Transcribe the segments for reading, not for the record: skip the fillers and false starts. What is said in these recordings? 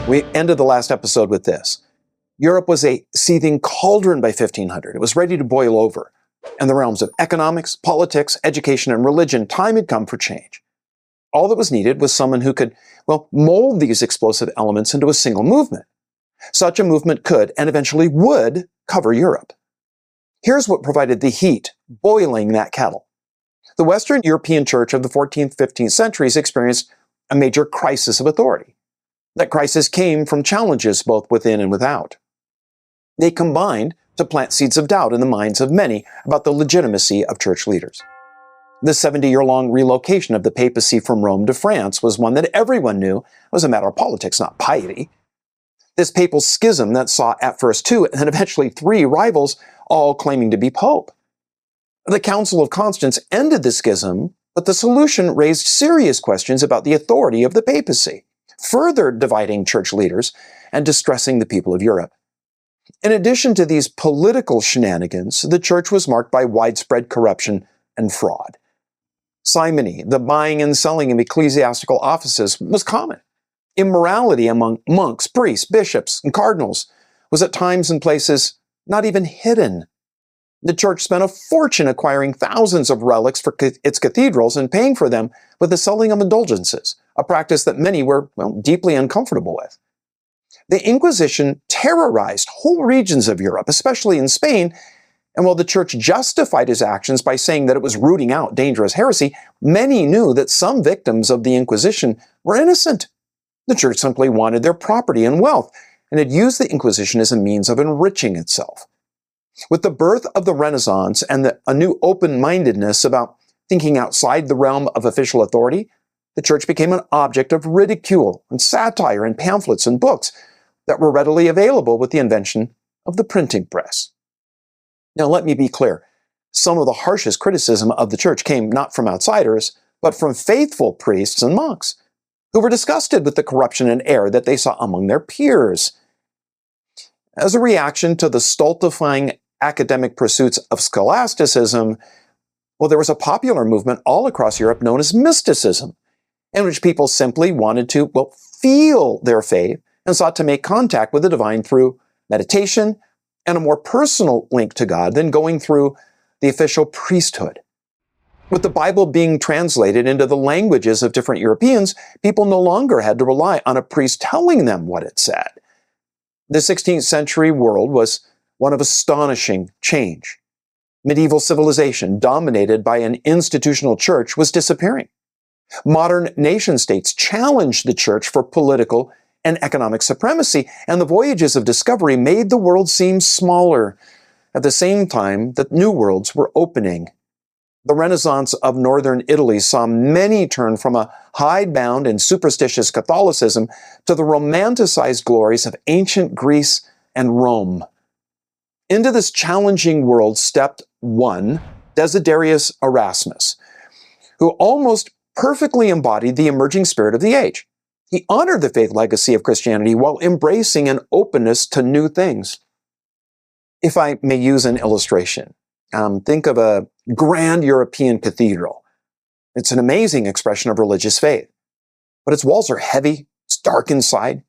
We ended the last episode with this. Europe was a seething cauldron by 1500. It was ready to boil over. In the realms of economics, politics, education, and religion, time had come for change. All that was needed was someone who could, mold these explosive elements into a single movement. Such a movement could, and eventually would, cover Europe. Here's what provided the heat, boiling that kettle. The Western European Church of the 14th, 15th centuries experienced a major crisis of authority. That crisis came from challenges both within and without. They combined to plant seeds of doubt in the minds of many about the legitimacy of church leaders. The 70-year-long relocation of the papacy from Rome to France was one that everyone knew was a matter of politics, not piety. This papal schism that saw at first 2 and then eventually 3 rivals, all claiming to be pope. The Council of Constance ended the schism, but the solution raised serious questions about the authority of the papacy, further dividing church leaders and distressing the people of Europe. In addition to these political shenanigans, the church was marked by widespread corruption and fraud. Simony, the buying and selling of ecclesiastical offices, was common. Immorality among monks, priests, bishops, and cardinals was at times and places not even hidden. The church spent a fortune acquiring thousands of relics for its cathedrals and paying for them with the selling of indulgences, a practice that many were, deeply uncomfortable with. The Inquisition terrorized whole regions of Europe, especially in Spain, and while the church justified its actions by saying that it was rooting out dangerous heresy, many knew that some victims of the Inquisition were innocent. The church simply wanted their property and wealth, and had used the Inquisition as a means of enriching itself. With the birth of the Renaissance and a new open-mindedness about thinking outside the realm of official authority, the church became an object of ridicule and satire in pamphlets and books that were readily available with the invention of the printing press. Now, let me be clear. Some of the harshest criticism of the church came not from outsiders, but from faithful priests and monks, who were disgusted with the corruption and error that they saw among their peers. As a reaction to the stultifying academic pursuits of scholasticism, there was a popular movement all across Europe known as mysticism, in which people simply wanted to, feel their faith and sought to make contact with the divine through meditation and a more personal link to God than going through the official priesthood. With the Bible being translated into the languages of different Europeans, people no longer had to rely on a priest telling them what it said. The 16th century world was one of astonishing change. Medieval civilization, dominated by an institutional church, was disappearing. Modern nation-states challenged the church for political and economic supremacy, and the voyages of discovery made the world seem smaller. At the same time that new worlds were opening. The Renaissance of northern Italy saw many turn from a hidebound and superstitious Catholicism to the romanticized glories of ancient Greece and Rome. Into this challenging world stepped one, Desiderius Erasmus, who almost perfectly embodied the emerging spirit of the age. He honored the faith legacy of Christianity while embracing an openness to new things. If I may use an illustration, think of a grand European cathedral. It's an amazing expression of religious faith, but its walls are heavy, it's dark inside.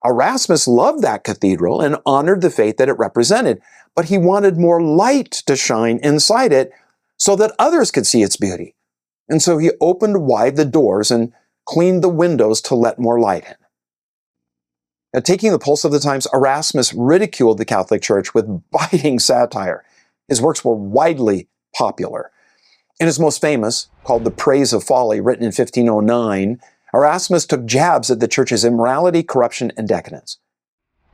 Erasmus loved that cathedral and honored the faith that it represented, but he wanted more light to shine inside it so that others could see its beauty. And so he opened wide the doors and cleaned the windows to let more light in. Now, taking the pulse of the times, Erasmus ridiculed the Catholic Church with biting satire. His works were widely popular. In his most famous, called the Praise of Folly, written in 1509, Erasmus took jabs at the church's immorality, corruption, and decadence.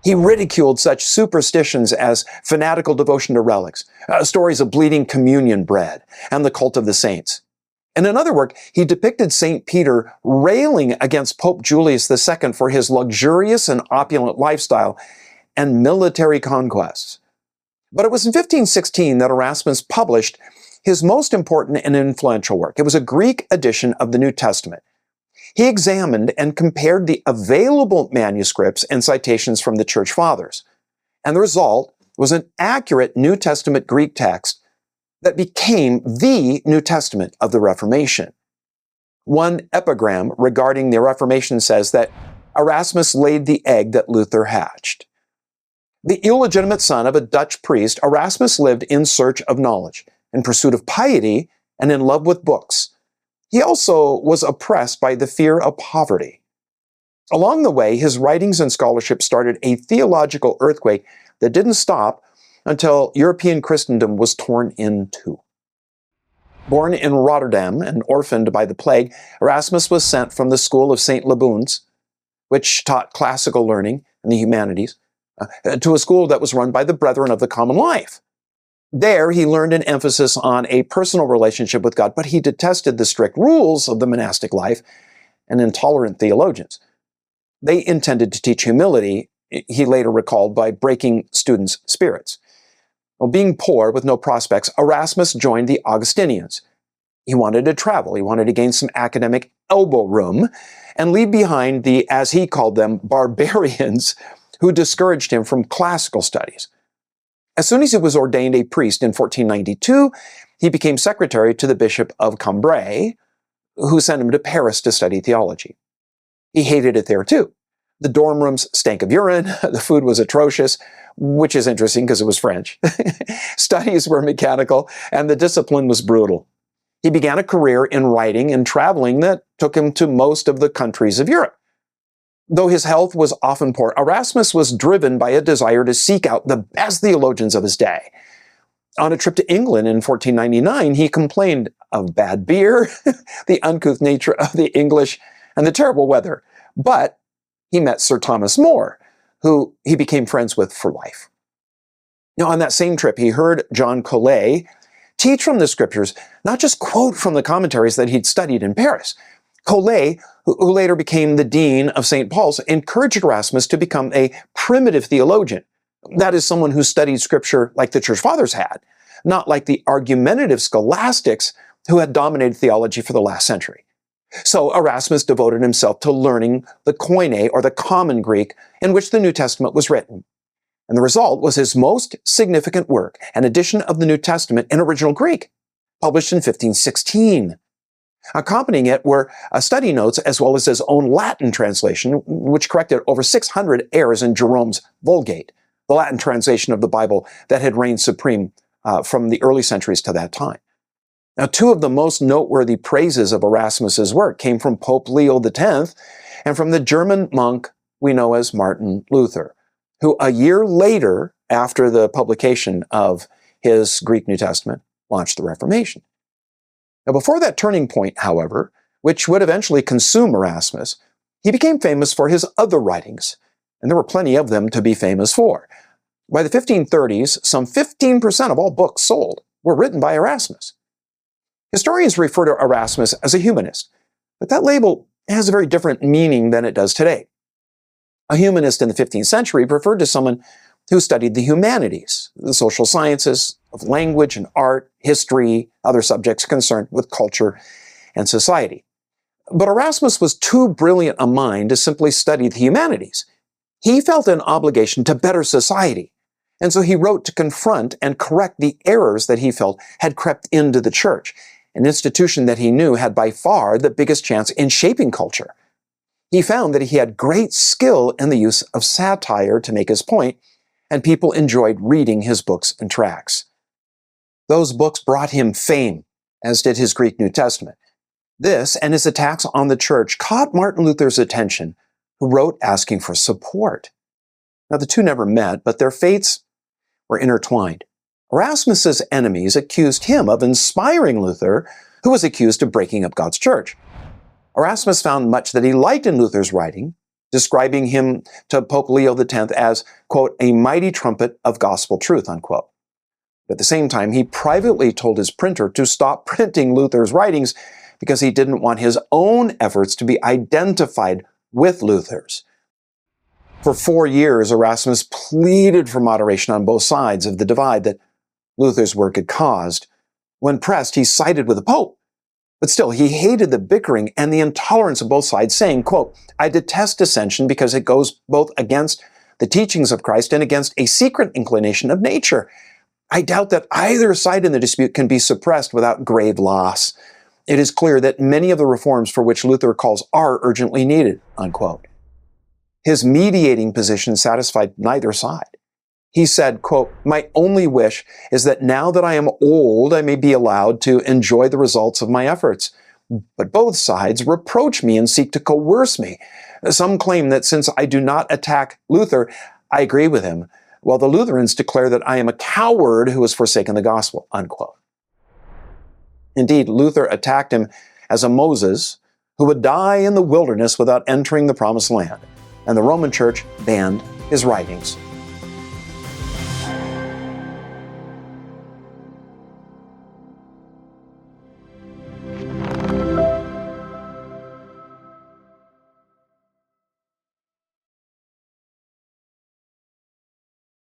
He ridiculed such superstitions as fanatical devotion to relics, stories of bleeding communion bread, and the cult of the saints. In another work, he depicted St. Peter railing against Pope Julius II for his luxurious and opulent lifestyle and military conquests. But it was in 1516 that Erasmus published his most important and influential work. It was a Greek edition of the New Testament. He examined and compared the available manuscripts and citations from the Church Fathers. And the result was an accurate New Testament Greek text that became the New Testament of the Reformation. One epigram regarding the Reformation says that Erasmus laid the egg that Luther hatched. The illegitimate son of a Dutch priest, Erasmus lived in search of knowledge, in pursuit of piety, and in love with books. He also was oppressed by the fear of poverty. Along the way, his writings and scholarship started a theological earthquake that didn't stop until European Christendom was torn in two. Born in Rotterdam and orphaned by the plague, Erasmus was sent from the school of St. Laboun's, which taught classical learning and the humanities, to a school that was run by the Brethren of the Common Life. There, he learned an emphasis on a personal relationship with God, but he detested the strict rules of the monastic life and intolerant theologians. They intended to teach humility, he later recalled, by breaking students' spirits. Well, being poor with no prospects, Erasmus joined the Augustinians. He wanted to travel. He wanted to gain some academic elbow room and leave behind the, as he called them, barbarians who discouraged him from classical studies. As soon as he was ordained a priest in 1492, he became secretary to the Bishop of Cambrai, who sent him to Paris to study theology. He hated it there too. The dorm rooms stank of urine, the food was atrocious, which is interesting because it was French. Studies were mechanical, and the discipline was brutal. He began a career in writing and traveling that took him to most of the countries of Europe. Though his health was often poor, Erasmus was driven by a desire to seek out the best theologians of his day. On a trip to England in 1499, he complained of bad beer, the uncouth nature of the English, and the terrible weather. But he met Sir Thomas More, who he became friends with for life. Now, on that same trip, he heard John Colet teach from the scriptures, not just quote from the commentaries that he'd studied in Paris. Colet, who later became the dean of St. Paul's, encouraged Erasmus to become a primitive theologian. That is, someone who studied scripture like the church fathers had, not like the argumentative scholastics who had dominated theology for the last century. So Erasmus devoted himself to learning the Koine, or the common Greek, in which the New Testament was written. And the result was his most significant work, an edition of the New Testament in original Greek, published in 1516. Accompanying it were study notes as well as his own Latin translation, which corrected over 600 errors in Jerome's Vulgate, the Latin translation of the Bible that had reigned supreme from the early centuries to that time. Now, two of the most noteworthy praises of Erasmus's work came from Pope Leo X and from the German monk we know as Martin Luther, who a year later, after the publication of his Greek New Testament, launched the Reformation. Now, before that turning point, however, which would eventually consume Erasmus, he became famous for his other writings, and there were plenty of them to be famous for. By the 1530s, some 15% of all books sold were written by Erasmus. Historians refer to Erasmus as a humanist, but that label has a very different meaning than it does today. A humanist in the 15th century referred to someone who studied the humanities, the social sciences, of language and art, history, other subjects concerned with culture and society. But Erasmus was too brilliant a mind to simply study the humanities. He felt an obligation to better society, and so he wrote to confront and correct the errors that he felt had crept into the church, an institution that he knew had by far the biggest chance in shaping culture. He found that he had great skill in the use of satire to make his point, and people enjoyed reading his books and tracts. Those books brought him fame, as did his Greek New Testament. This and his attacks on the church caught Martin Luther's attention, who wrote asking for support. Now, the two never met, but their fates were intertwined. Erasmus's enemies accused him of inspiring Luther, who was accused of breaking up God's church. Erasmus found much that he liked in Luther's writing, describing him to Pope Leo X as, quote, a mighty trumpet of gospel truth, unquote. But at the same time, he privately told his printer to stop printing Luther's writings because he didn't want his own efforts to be identified with Luther's. For 4 years, Erasmus pleaded for moderation on both sides of the divide that Luther's work had caused. When pressed, he sided with the Pope. But still, he hated the bickering and the intolerance of both sides, saying, quote, I detest dissension because it goes both against the teachings of Christ and against a secret inclination of nature. I doubt that either side in the dispute can be suppressed without grave loss. It is clear that many of the reforms for which Luther calls are urgently needed, unquote. His mediating position satisfied neither side. He said, quote, "My only wish is that now that I am old, I may be allowed to enjoy the results of my efforts. But both sides reproach me and seek to coerce me. Some claim that since I do not attack Luther, I agree with him, while the Lutherans declare that I am a coward who has forsaken the gospel," unquote. Indeed, Luther attacked him as a Moses who would die in the wilderness without entering the promised land, and the Roman Church banned his writings